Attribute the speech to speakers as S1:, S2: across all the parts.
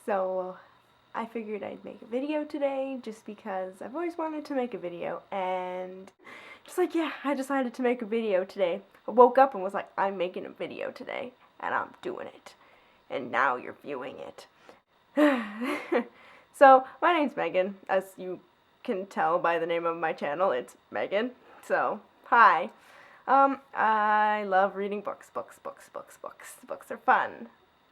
S1: So I figured I'd make a video today just because I've always wanted to make a video, and just like, yeah, I decided to make a video today. I woke up and was like, I'm making a video today, and I'm doing it. And now you're viewing it. So, my name's Megan. As you can tell by the name of my channel, it's Megan. So, hi. I love reading books. Books are fun.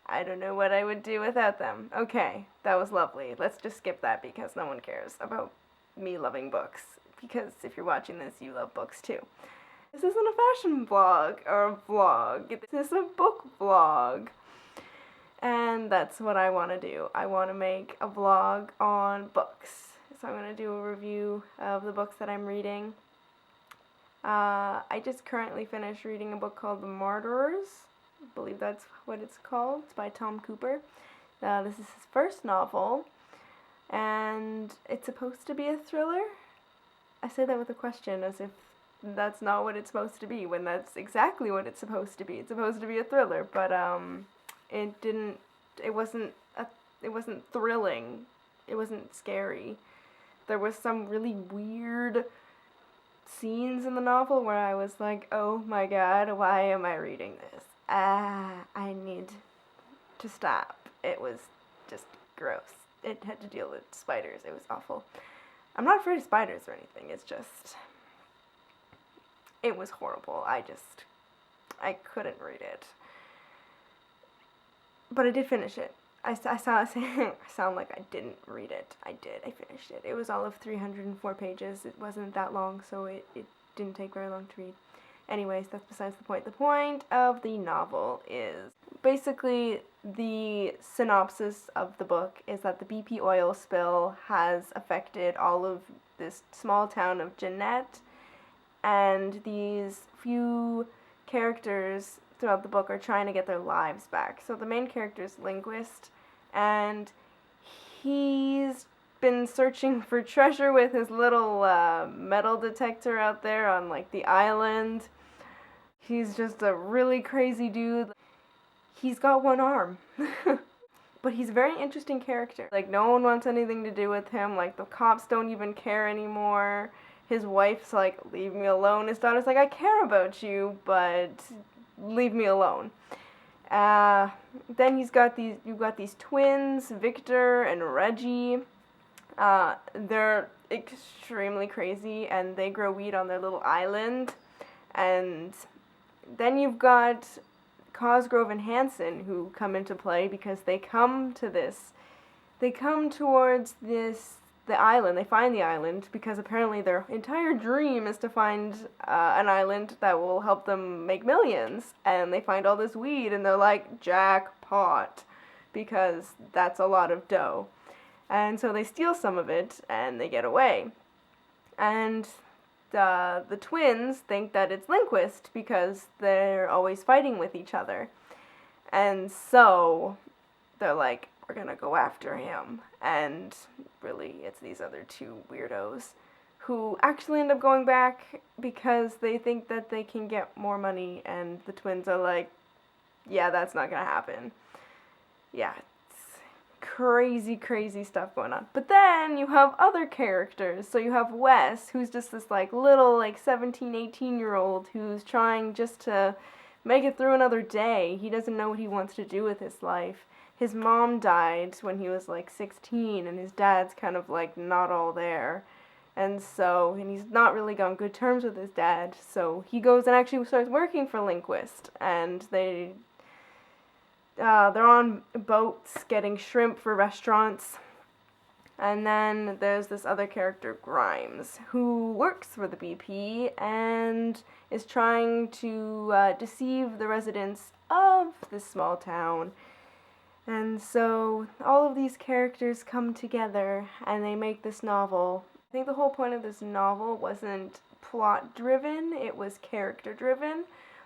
S1: I don't know what I would do without them. Okay, that was lovely. Let's just skip that because no one cares about me loving books. Because if you're watching this, you love books too. This isn't a fashion vlog or a vlog. This is a book vlog. And that's what I want to do. I want to make a vlog on books. So I'm going to do a review of the books that I'm reading. I just currently finished reading a book called The Marauders. I believe that's what it's called. It's by Tom Cooper. This is his first novel, and it's supposed to be a thriller. I say that with a question, as if that's not what it's supposed to be, when that's exactly what it's supposed to be. It's supposed to be a thriller, but it wasn't thrilling. It wasn't scary. There was some really weird scenes in the novel where I was like, oh my god, why am I reading this? I need to stop. It was just gross. It had to deal with spiders. It was awful. I'm not afraid of spiders or anything. It's just, it was horrible. I couldn't read it. But I did finish it. I sound like I didn't read it. I did. I finished it. It was all of 304 pages. It wasn't that long, so it didn't take very long to read. Anyways, that's besides the point. The point of the novel is basically the synopsis of the book is that the BP oil spill has affected all of this small town of Jeanette, and these few characters throughout the book are trying to get their lives back. So the main character is Linguist, and he's been searching for treasure with his little metal detector out there on like the island. He's just a really crazy dude. He's got one arm. But he's a very interesting character. Like, no one wants anything to do with him. Like, the cops don't even care anymore. His wife's like, leave me alone. His daughter's like, I care about you, but leave me alone. Then you've got these twins, Victor and Reggie. They're extremely crazy, and they grow weed on their little island. And then you've got Cosgrove and Hanson, who come into play because they come towards the island. They find the island because apparently their entire dream is to find an island that will help them make millions. And they find all this weed, and they're like, jackpot, because that's a lot of dough. And so they steal some of it, and they get away. And the twins think that it's Linguist because they're always fighting with each other. And so they're like, we're gonna go after him. And really, it's these other two weirdos who actually end up going back because they think that they can get more money, and the twins are like, yeah, that's not gonna happen. Yeah, crazy stuff going on. But then you have other characters. So you have Wes, who's just this like little like 17, 18-year-old who's trying just to make it through another day. He doesn't know what he wants to do with his life. His mom died when he was like 16, and his dad's kind of like not all there. And he's not really on good terms with his dad. So he goes and actually starts working for Linguist, and they're on boats getting shrimp for restaurants. And then there's this other character, Grimes, who works for the BP and is trying to deceive the residents of this small town. And so all of these characters come together and they make this novel. I think the whole point of this novel wasn't plot-driven, it was character-driven.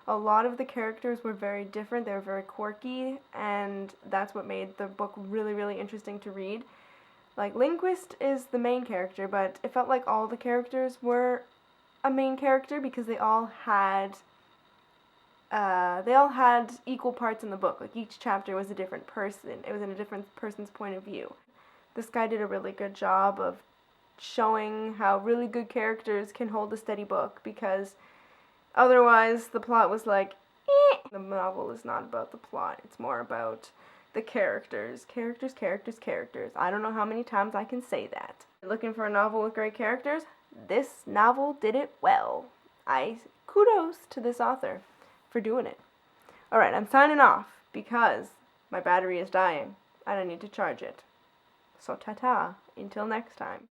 S1: A lot of the characters were very different, they were very quirky, and that's what made the book really interesting to read. Like, Linguist is the main character, but it felt like all the characters were a main character because they all had they all had equal parts in the book. Like, each chapter was a different person. It was in a different person's point of view. This guy did a really good job of showing how really good characters can hold a steady book, because otherwise the plot was like, eh. The novel is not about the plot. It's more about the characters. Characters, characters, characters. I don't know how many times I can say that. Looking for a novel with great characters? This novel did it well. Kudos to this author for doing it. Alright, I'm signing off because my battery is dying and I need to charge it. So ta-ta, until next time.